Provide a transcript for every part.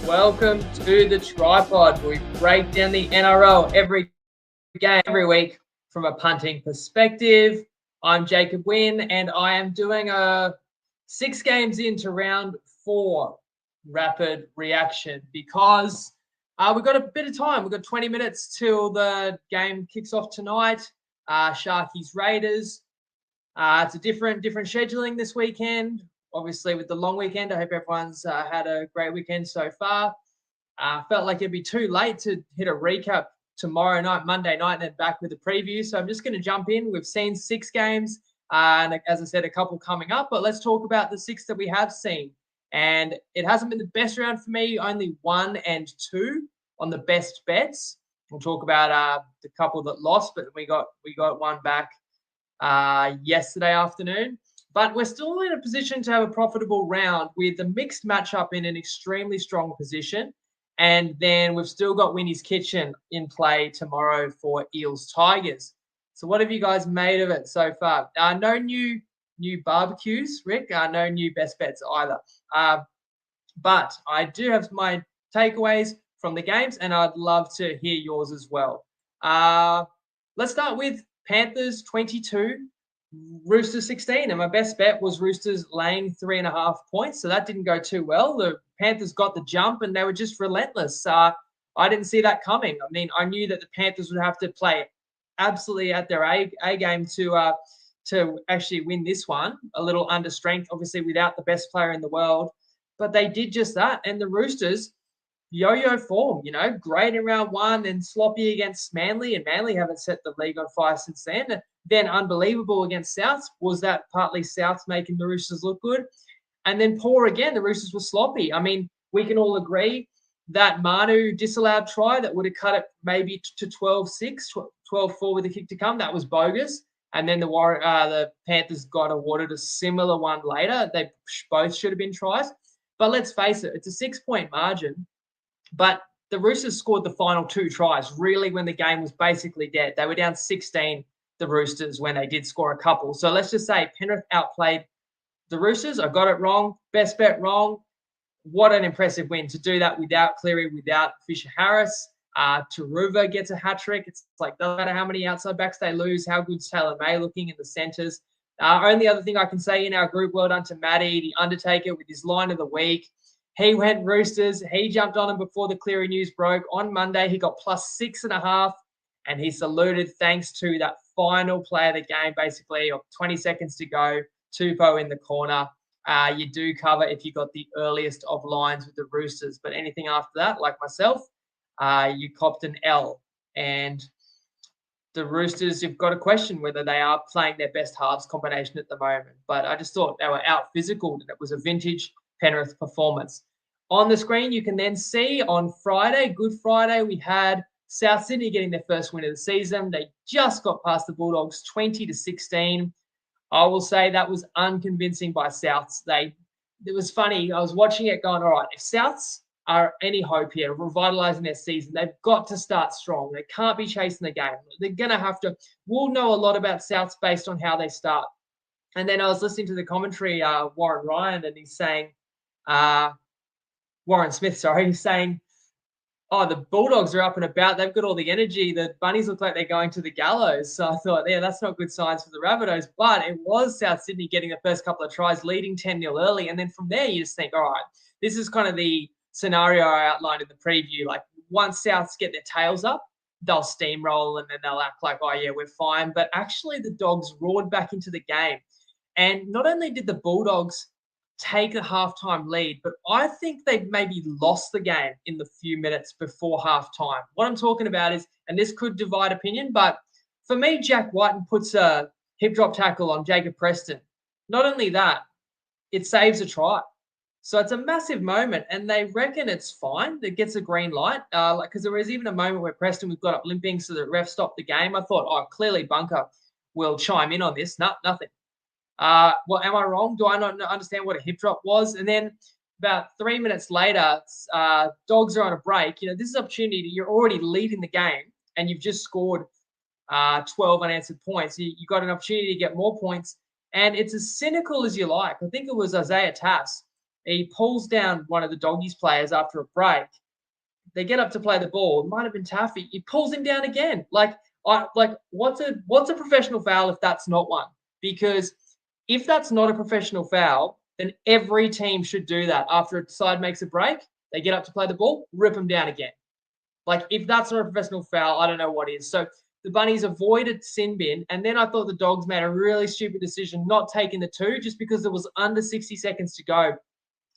Welcome to the TryPod. We break down the NRL every game, every week from a punting perspective. I'm Jacob Wynn, and I am doing a 6 games into round 4 rapid reaction because we've got a bit of time. We've got 20 minutes till the game kicks off tonight. Sharkies Raiders. It's a different scheduling this weekend. Obviously, with the long weekend, I hope everyone's had a great weekend so far. Felt like it'd be too late to hit a recap tomorrow night, Monday night, and then back with a preview. So I'm just going to jump in. We've seen 6 games, and as I said, a couple coming up. But let's talk about the 6 that we have seen. And it hasn't been the best round for me. Only 1 and 2 on the best bets. We'll talk about the couple that lost, but we got one back yesterday afternoon. But we're still in a position to have a profitable round with a mixed matchup in an extremely strong position. And then we've still got Winnie's Kitchen in play tomorrow for Eels Tigers. So what have you guys made of it so far? No new barbecues, Rick. No new best bets either. But I do have my takeaways from the games, and I'd love to hear yours as well. Let's start with Panthers 22, Roosters 16, and my best bet was Roosters laying 3.5 points. So that didn't go too well. The Panthers got the jump, and they were just relentless. I didn't see that coming. I mean, I knew that the Panthers would have to play absolutely at their A game to actually win this one. A little under strength, obviously, without the best player in the world, but they did just that. And the Roosters, yo-yo form, great in round 1 and sloppy against Manly, and Manly haven't set the league on fire since then. Then unbelievable against Souths. Was that partly Souths making the Roosters look good? And then poor again, the Roosters were sloppy. I mean, we can all agree that Manu disallowed try that would have cut it maybe to 12-6, 12-4 with a kick to come. That was bogus. And then the Panthers got awarded a similar one later. They both should have been tries. But let's face it, it's a 6-point margin. But the Roosters scored the final 2 tries, really, when the game was basically dead. They were down 16, the Roosters, when they did score a couple. So let's just say Penrith outplayed the Roosters. I got it wrong. Best bet wrong. What an impressive win to do that without Cleary, without Fisher Harris. Taruva gets a hat trick. It's like, doesn't matter how many outside backs they lose, how good's Taylor May looking in the centres. Only other thing I can say in our group, well done to Matty, the Undertaker, with his line of the week. He went Roosters. He jumped on him before the Cleary news broke. On Monday, he got plus 6.5, and he saluted thanks to that final play of the game, basically, of 20 seconds to go, Tupou in the corner. You do cover if you got the earliest of lines with the Roosters, but anything after that, like myself, you copped an L. And the Roosters, you've got to question whether they are playing their best halves combination at the moment. But I just thought they were out physical, and it was a vintage Penrith performance. On the screen, you can then see on Friday, Good Friday, we had South Sydney getting their first win of the season. They just got past the Bulldogs 20-16. I will say that was unconvincing by Souths. It was funny. I was watching it going, all right, if Souths are any hope here of revitalising their season, they've got to start strong. They can't be chasing the game. They're going to have to. We'll know a lot about Souths based on how they start. And then I was listening to the commentary, Warren Ryan, and he's saying, Warren Smith, sorry, he's saying, oh, the Bulldogs are up and about. They've got all the energy. The Bunnies look like they're going to the gallows. So I thought, yeah, that's not good signs for the Rabbitohs. But it was South Sydney getting the first couple of tries, leading 10-0 early. And then from there, you just think, all right, this is kind of the scenario I outlined in the preview. Like, once Souths get their tails up, they'll steamroll and then they'll act like, oh, yeah, we're fine. But actually, the Dogs roared back into the game. And not only did the Bulldogs take a halftime lead, but I think they maybe lost the game in the few minutes before halftime. What I'm talking about is, and this could divide opinion, but for me, Jack Whiten puts a hip drop tackle on Jacob Preston. Not only that, it saves a try. So it's a massive moment, and they reckon it's fine. It gets a green light, because there was even a moment where Preston was got up limping, so the ref stopped the game. I thought, oh, clearly Bunker will chime in on this. Nothing. Well, am I wrong? Do I not understand what a hip drop was? And then about 3 minutes later, Dogs are on a break. This is an opportunity. You're already leading the game, and you've just scored 12 unanswered points. You got an opportunity to get more points, and it's as cynical as you like. I think it was Isaiah Tass He pulls down one of the Doggies players after a break. They get up to play the ball. It might have been Taffy. He pulls him down again. What's a professional foul if that's not one? Because if that's not a professional foul, then every team should do that. After a side makes a break, they get up to play the ball, rip them down again. Like, if that's not a professional foul, I don't know what is. So the Bunnies avoided sin bin, and then I thought the Dogs made a really stupid decision not taking the 2 just because it was under 60 seconds to go.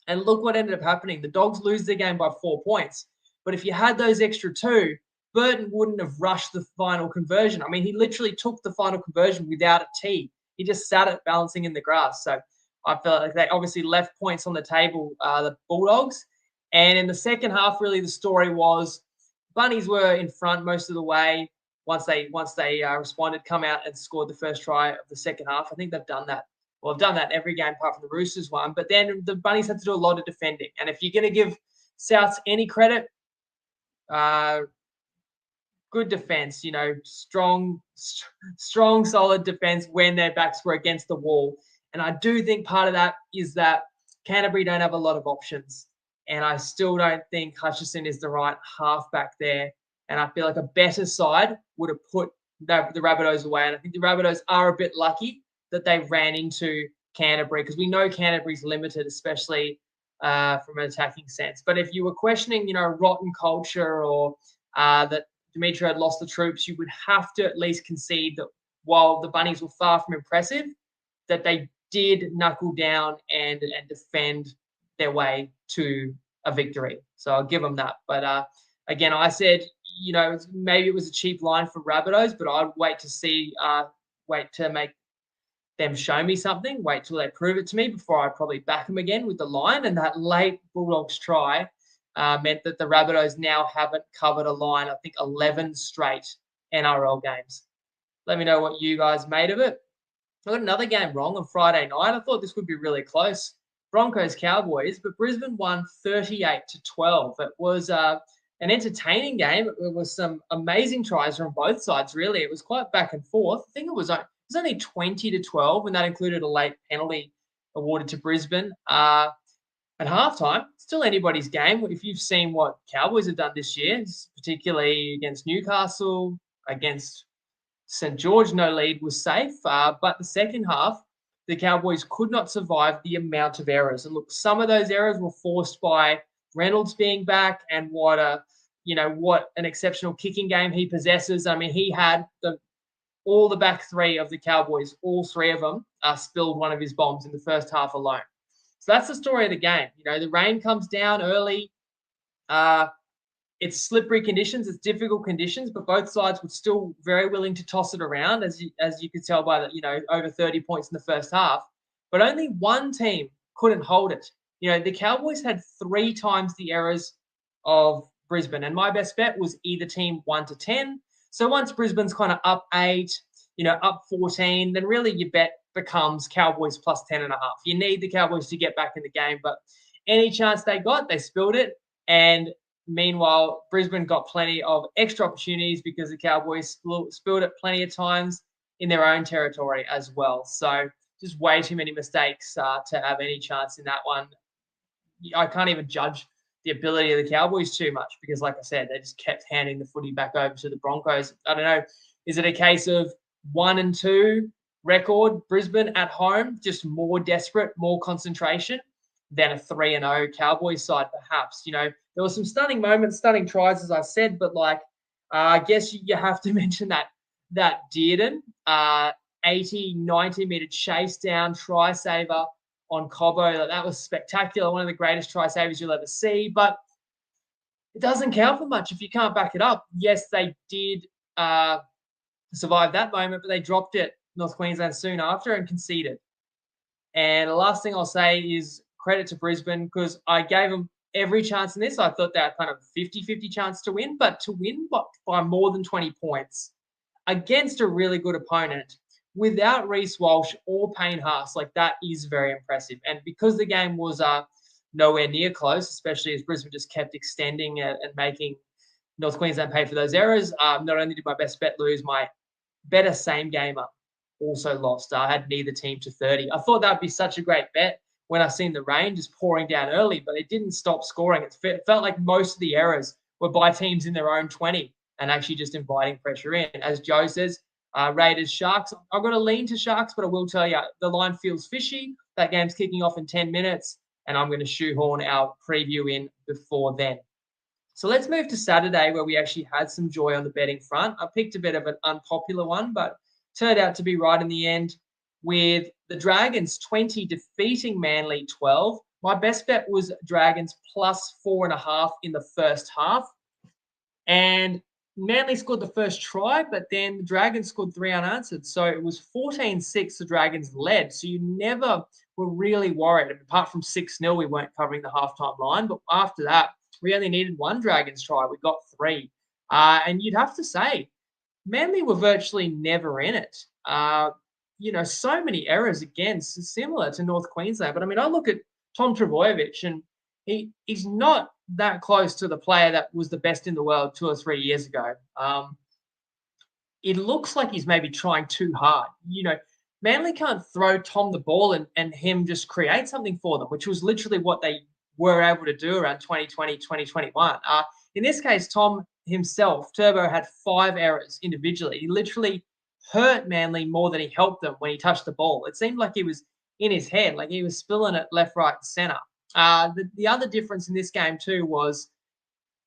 And look what ended up happening. The Dogs lose their game by 4 points. But if you had those extra 2, Burton wouldn't have rushed the final conversion. I mean, he literally took the final conversion without a tee. He just sat it balancing in the grass. So I felt like they obviously left points on the table, the Bulldogs. And in the second half, really the story was Bunnies were in front most of the way. Once they responded, come out and scored the first try of the second half. I think they've done that. Well, I've done that every game apart from the Roosters one. But then the Bunnies had to do a lot of defending. And if you're going to give Souths any credit, good defense, strong, solid defense when their backs were against the wall. And I do think part of that is that Canterbury don't have a lot of options. And I still don't think Hutchison is the right halfback there. And I feel like a better side would have put the Rabbitohs away. And I think the Rabbitohs are a bit lucky that they ran into Canterbury, because we know Canterbury's limited, especially from an attacking sense. But if you were questioning, rotten culture or that Dimitri had lost the troops, you would have to at least concede that while the Bunnies were far from impressive, that they did knuckle down and defend their way to a victory. So I'll give them that. But again, I said, maybe it was a cheap line for Rabbitohs, but I'd wait to make them show me something, wait till they prove it to me before I probably back them again with the line. And that late Bulldogs try meant that the Rabbitohs now haven't covered a line, I think 11 straight NRL games. Let me know what you guys made of it. I got another game wrong on Friday night. I thought this would be really close. Broncos Cowboys, but Brisbane won 38-12. It was an entertaining game. It was some amazing tries from both sides, really. It was quite back and forth. I think it was only 20-12, and that included a late penalty awarded to Brisbane. At halftime, still anybody's game. If you've seen what Cowboys have done this year, particularly against Newcastle, against St. George, no lead was safe. But the second half, the Cowboys could not survive the amount of errors. And look, some of those errors were forced by Reynolds being back and what an exceptional kicking game he possesses. I mean, he had all the back three of the Cowboys, all three of them spilled one of his bombs in the first half alone. So that's the story of the game. The rain comes down early. It's slippery conditions. It's difficult conditions, but both sides were still very willing to toss it around, as you could tell by the, over 30 points in the first half. But only one team couldn't hold it. The Cowboys had 3 times the errors of Brisbane, and my best bet was either team 1-10. So once Brisbane's kind of up 8, up 14, then really your bet becomes Cowboys plus 10.5. You need the Cowboys to get back in the game, but any chance they got, they spilled it. And meanwhile, Brisbane got plenty of extra opportunities because the Cowboys spilled it plenty of times in their own territory as well. So just way too many mistakes to have any chance in that one. I can't even judge the ability of the Cowboys too much because, like I said, they just kept handing the footy back over to the Broncos. I don't know. Is it a case of 1-2 record, Brisbane at home, just more desperate, more concentration than a 3-0 Cowboys side, perhaps? There were some stunning moments, stunning tries, as I said, but I guess you have to mention that Dearden 80, 90-meter chase down try saver on Cobbo. That was spectacular. One of the greatest try savers you'll ever see, but it doesn't count for much if you can't back it up. Yes, they did survive that moment, but they dropped it, North Queensland, soon after and conceded. And the last thing I'll say is credit to Brisbane because I gave them every chance in this. I thought they had kind of 50-50 chance to win, but to win by more than 20 points against a really good opponent without Reece Walsh or Payne Haas, that is very impressive. And because the game was nowhere near close, especially as Brisbane just kept extending and making North Queensland pay for those errors, not only did my best bet lose, my better same gamer also lost. I had neither team to 30. I thought that would be such a great bet when I seen the rain just pouring down early, but it didn't stop scoring. It felt like most of the errors were by teams in their own 20 and actually just inviting pressure in. As Joe says, Raiders, Sharks. I've got to lean to Sharks, but I will tell you, the line feels fishy. That game's kicking off in 10 minutes, and I'm going to shoehorn our preview in before then. So let's move to Saturday, where we actually had some joy on the betting front. I picked a bit of an unpopular one, but turned out to be right in the end, with the Dragons 20 defeating Manly 12. My best bet was Dragons plus 4.5 in the first half. And Manly scored the first try, but then the Dragons scored 3 unanswered. So it was 14-6 the Dragons led. So you never were really worried. Apart from 6-0, we weren't covering the halftime line. But after that, we only needed 1 Dragons try. We got 3. And you'd have to say, Manly were virtually never in it. So many errors again, similar to North Queensland. But I mean, I look at Tom Trbojevic, and he's not that close to the player that was the best in the world 2 or 3 years ago. It looks like he's maybe trying too hard. Manly can't throw Tom the ball and him just create something for them, which was literally what they were able to do around 2020, 2021. In this case, Tom himself, Turbo, had 5 errors individually. He literally hurt Manly more than he helped them when he touched the ball. It seemed like he was in his head, like he was spilling it left, right, and centre. The other difference in this game too was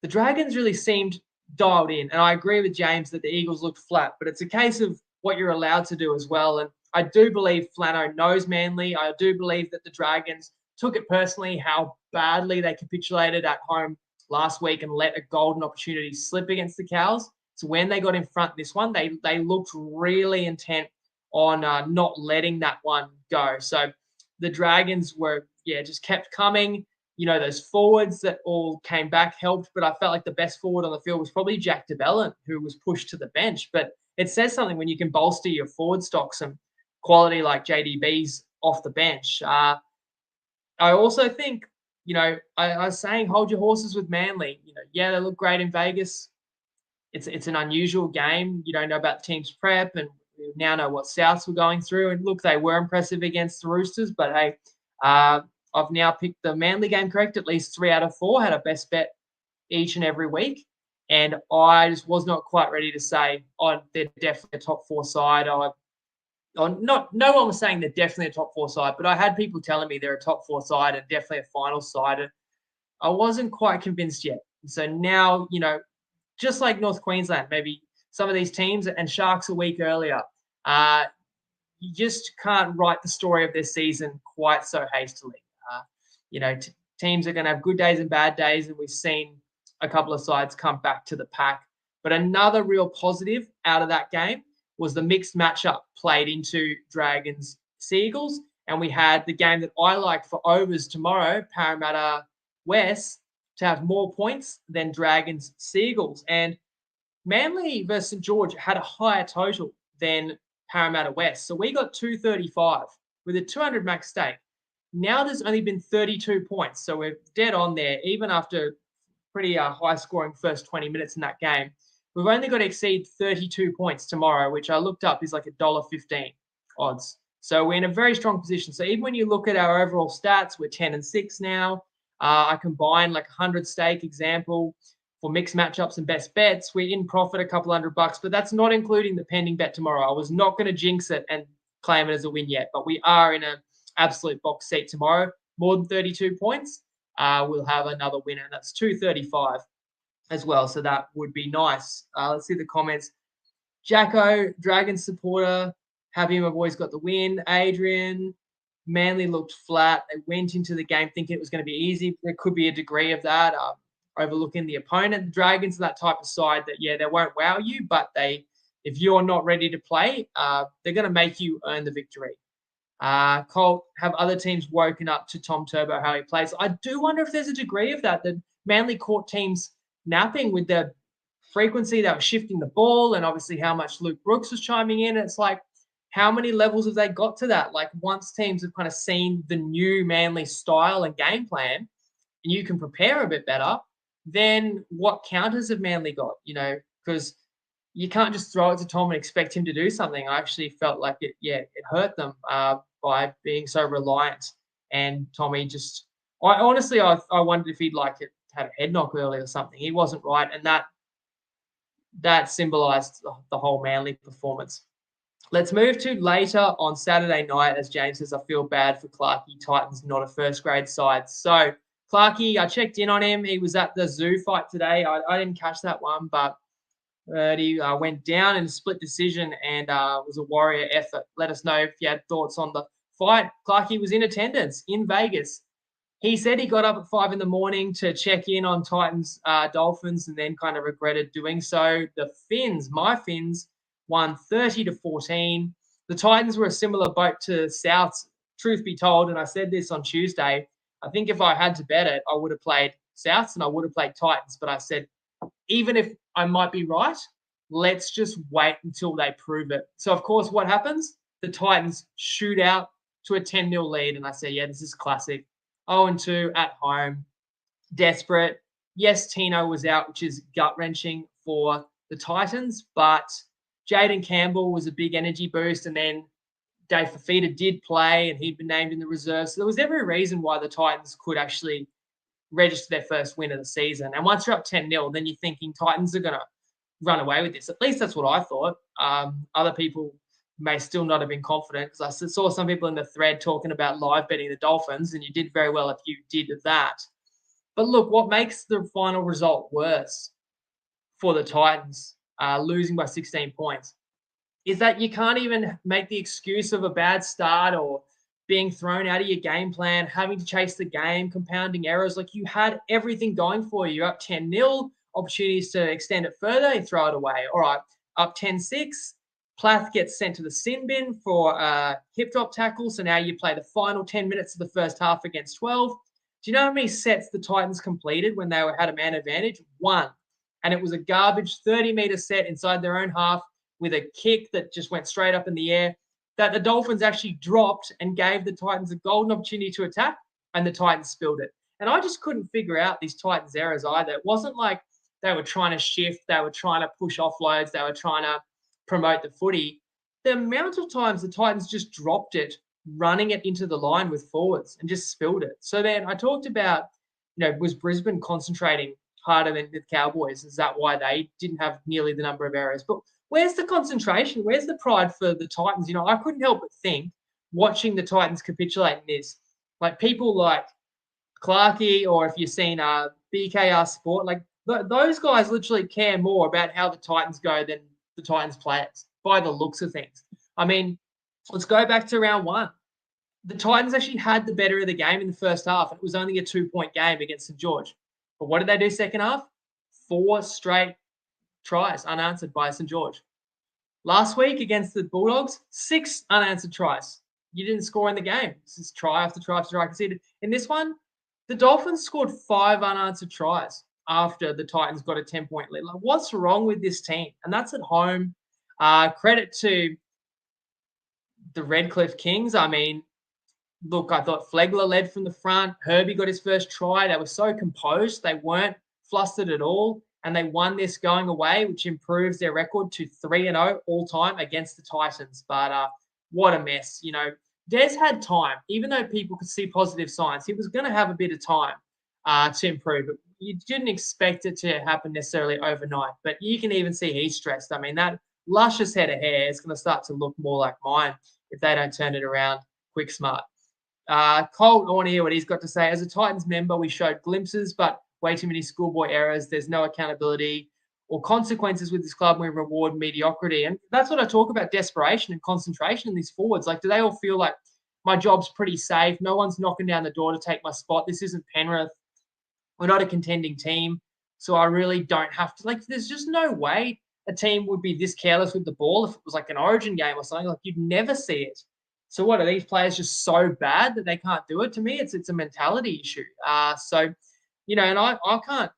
the Dragons really seemed dialed in. And I agree with James that the Eagles looked flat, but it's a case of what you're allowed to do as well. And I do believe Flano knows Manly. I do believe that the Dragons took it personally how badly they capitulated at home last week and let a golden opportunity slip against the Cows. So when they got in front this one, they looked really intent on not letting that one go. So the Dragons were, just kept coming. Those forwards that all came back helped, but I felt like the best forward on the field was probably Jack DeBellin, who was pushed to the bench. But it says something when you can bolster your forward stock, some quality like JDB's off the bench. I also think, I was saying hold your horses with Manly. They look great in Vegas. It's an unusual game. You don't know about the team's prep, and we now know what Souths were going through. And look, they were impressive against the Roosters, but hey, I've now picked the Manly game correct. At least 3 out of 4 had a best bet each and every week. And I just was not quite ready to say, they're definitely a top 4 side. No one was saying they're definitely a top 4 side, but I had people telling me they're a top 4 side and definitely a final side. And I wasn't quite convinced yet. So now, just like North Queensland, maybe some of these teams and Sharks a week earlier, you just can't write the story of this season quite so hastily. Teams are going to have good days and bad days, and we've seen a couple of sides come back to the pack. But another real positive out of that game was the mixed matchup played into Dragons Seagulls, and we had the game that I like for overs tomorrow, Parramatta West, to have more points than Dragons Seagulls. And Manly versus St George had a higher total than Parramatta West. So we got 235 with a 200 max stake. Now there's only been 32 points. So we're dead on there, even after pretty high scoring first 20 minutes in that game. We've only got to exceed 32 points tomorrow, which I looked up is like $1.15 odds. So we're in a very strong position. So even when you look at our overall stats, we're 10-6 now. I combine like 100 stake example for mixed matchups and best bets. We're in profit a couple $100, but that's not including the pending bet tomorrow. I was not going to jinx it and claim it as a win yet, but we are in an absolute box seat tomorrow. More than 32 points, we'll have another winner. That's 235 as well, so that would be nice. Let's see the comments. Jacko, Dragon supporter, happy my boys got the win. Adrian, Manly looked flat. They went into the game thinking it was going to be easy. There could be a degree of that, overlooking the opponent. The Dragons are that type of side that, they won't wow you, but if you're not ready to play, they're going to make you earn the victory. Colt, have other teams woken up to Tom Turbo, how he plays? I do wonder if there's a degree of that Manly caught teams napping with the frequency they were shifting the ball, and obviously how much Luke Brooks was chiming in. It's like, how many levels have they got to that? Like, once teams have kind of seen the new Manly style and game plan, and you can prepare a bit better, then what counters have Manly got? Because you can't just throw it to Tom and expect him to do something. I actually felt like it hurt them by being so reliant And Tommy just, I honestly, I wondered if he'd had a head knock early or something. He wasn't right, and that symbolised the whole Manly performance. Let's move to later on Saturday night. As James says, I feel bad for Clarkey. Titans not a first grade side. So Clarkey, I checked in on him. He was at the Zoo fight today. I didn't catch that one, but he went down in a split decision and was a warrior effort. Let us know if you had thoughts on the fight. Clarkey was in attendance in Vegas. He said he got up at 5 a.m. to check in on Titans Dolphins and then kind of regretted doing so. The Finns, my Finns, won 30-14. The Titans were a similar boat to Souths, truth be told, and I said this on Tuesday. I think if I had to bet it, I would have played Souths and I would have played Titans. But I said, even if I might be right, let's just wait until they prove it. So, of course, what happens? The Titans shoot out to a 10-0 lead. And I said, yeah, this is classic. 0-2 at home. Desperate. Yes, Tino was out, which is gut-wrenching for the Titans. But Jaden Campbell was a big energy boost. And then Dave Fafita did play, and he'd been named in the reserves. So there was every reason why the Titans could actually register their first win of the season. And once you're up 10-0, then you're thinking Titans are going to run away with this. At least that's what I thought. Other people may still not have been confident because I saw some people in the thread talking about live betting the Dolphins, and you did very well if you did that. But look, what makes the final result worse for the Titans, losing by 16 points, is that you can't even make the excuse of a bad start or being thrown out of your game plan, having to chase the game, compounding errors. Like, you had everything going for you. You're up 10-0, opportunities to extend it further, you throw it away. All right, up 10-6, Plath gets sent to the sin bin for a hip drop tackle. So now you play the final 10 minutes of the first half against 12. Do you know how many sets the Titans completed when they had a man advantage? 1. And it was a garbage 30-meter set inside their own half with a kick that just went straight up in the air that the Dolphins actually dropped and gave the Titans a golden opportunity to attack, and the Titans spilled it. And I just couldn't figure out these Titans errors either. It wasn't like they were trying to shift, they were trying to push offloads, they were trying to promote the footy. The amount of times the Titans just dropped it, running it into the line with forwards and just spilled it. So then I talked about, was Brisbane concentrating harder than the Cowboys? Is that why they didn't have nearly the number of errors? But where's the concentration? Where's the pride for the Titans? I couldn't help but think, watching the Titans capitulate in this, like people like Clarkey, or if you've seen BKR Sport, like those guys literally care more about how the Titans go than the Titans players, by the looks of things. I mean, let's go back to round 1. The Titans actually had the better of the game in the first half. It was only a 2-point game against St. George. But what did they do second half? 4 straight tries unanswered by St. George. Last week against the Bulldogs, 6 unanswered tries. You didn't score in the game. This is try after try after try conceded. In this one, the Dolphins scored 5 unanswered tries after the Titans got a 10-point lead. Like, what's wrong with this team? And that's at home. Credit to the Redcliffe Kings. I mean, look, I thought Flegler led from the front. Herbie got his first try. They were so composed. They weren't flustered at all. And they won this going away, which improves their record to 3-0 all time against the Titans. But what a mess. Des had time. Even though people could see positive signs, he was going to have a bit of time to improve. But you didn't expect it to happen necessarily overnight. But you can even see he's stressed. I mean, that luscious head of hair is going to start to look more like mine if they don't turn it around quick smart. Colt, I want to hear what he's got to say. As a Titans member, we showed glimpses, but way too many schoolboy errors. There's no accountability or consequences with this club. We reward mediocrity. And that's what I talk about, desperation and concentration in these forwards. Like, do they all feel like my job's pretty safe? No one's knocking down the door to take my spot. This isn't Penrith. We're not a contending team. So I really don't have to. Like, there's just no way a team would be this careless with the ball if it was like an Origin game or something. Like, you'd never see it. So what, are these players just so bad that they can't do it? To me, it's a mentality issue. And I can't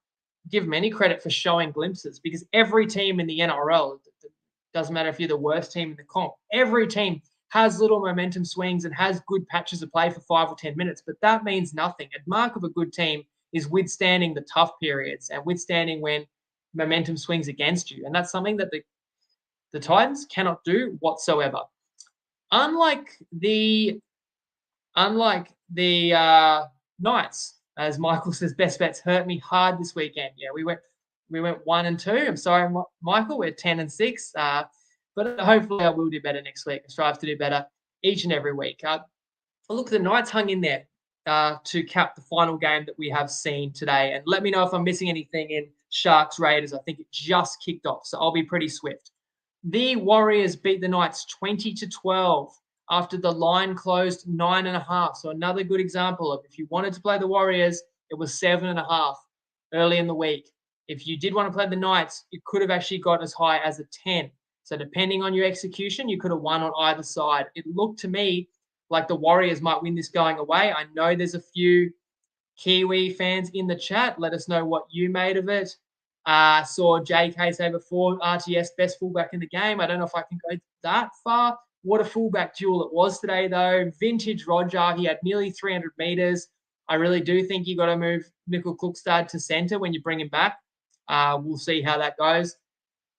give them any credit for showing glimpses, because every team in the NRL, it doesn't matter if you're the worst team in the comp, every team has little momentum swings and has good patches of play for 5 or 10 minutes, but that means nothing. A mark of a good team is withstanding the tough periods and withstanding when momentum swings against you. And that's something that the Titans cannot do whatsoever. Unlike the Knights. As Michael says, best bets hurt me hard this weekend. Yeah, we went 1 and 2. I'm sorry, Michael. We're 10 and 6. But hopefully I will do better next week. I strive to do better each and every week. Look, the Knights hung in there to cap the final game that we have seen today. And let me know if I'm missing anything in Sharks Raiders. I think it just kicked off, so I'll be pretty swift. The Warriors beat the Knights 20-12 after the line closed 9.5. So another good example of if you wanted to play the Warriors, it was 7.5 early in the week. If you did want to play the Knights, it could have actually got as high as a 10. So depending on your execution, you could have won on either side. It looked to me like the Warriors might win this going away. I know there's a few Kiwi fans in the chat. Let us know what you made of it. Saw JK say before, RTS best fullback in the game. I don't know if I can go that far. What a fullback duel it was today, though. Vintage Roger, he had nearly 300 meters. I really do think you got to move Nickel Klukstad to centre when you bring him back. We'll see how that goes.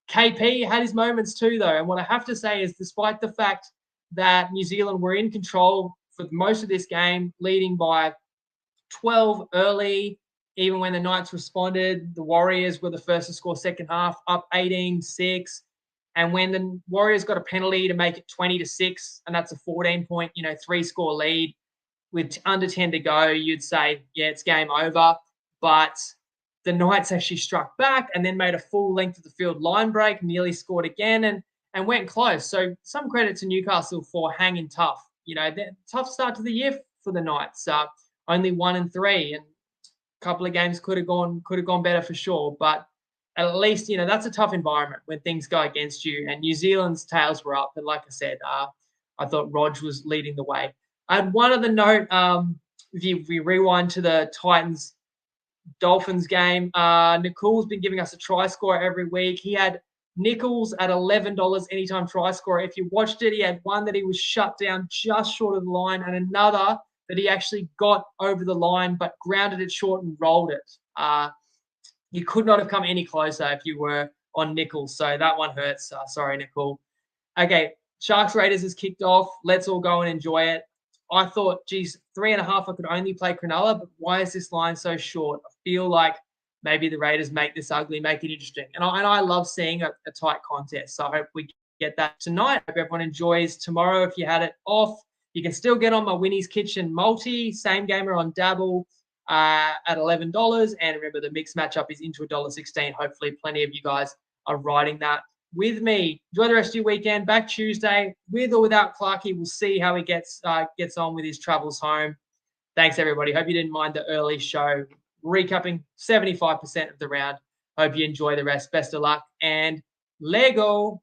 KP had his moments too, though. And what I have to say is, despite the fact that New Zealand were in control for most of this game, leading by 12 early, even when the Knights responded, the Warriors were the first to score second half, up 18-6. And when the Warriors got a penalty to make it 20-6, and that's a 14-point, 3-score lead with under 10 to go, you'd say, yeah, it's game over. But the Knights actually struck back and then made a full length of the field line break, nearly scored again and went close. So some credit to Newcastle for hanging tough. Tough start to the year for the Knights. Only 1 and 3, and a couple of games could have gone better for sure. But at least that's a tough environment when things go against you. And New Zealand's tails were up, but like I said, I thought Rog was leading the way. I had one other note. If we rewind to the Titans Dolphins game, Nicole's been giving us a try score every week. He had Nichols at $11 anytime try scorer. If you watched it, he had one that he was shut down just short of the line, and another that he actually got over the line but grounded it short and rolled it. You could not have come any closer if you were on Nichols. So that one hurts. Sorry, Nicole. Okay, Sharks Raiders has kicked off. Let's all go and enjoy it. I thought, geez, 3.5, I could only play Cronulla, but why is this line so short? I feel like maybe the Raiders make this ugly, make it interesting. And I love seeing a tight contest. So I hope we get that tonight. I hope everyone enjoys tomorrow. If you had it off, you can still get on my Winnie's Kitchen multi, same gamer on Dabble at $11. And remember, the mixed matchup is into $1.16. Hopefully plenty of you guys are riding that with me. Enjoy the rest of your weekend. Back Tuesday with or without Clarkey. We'll see how he gets on with his travels home. Thanks, everybody. Hope you didn't mind the early show. Recapping 75% of the round. Hope you enjoy the rest. Best of luck and Lego.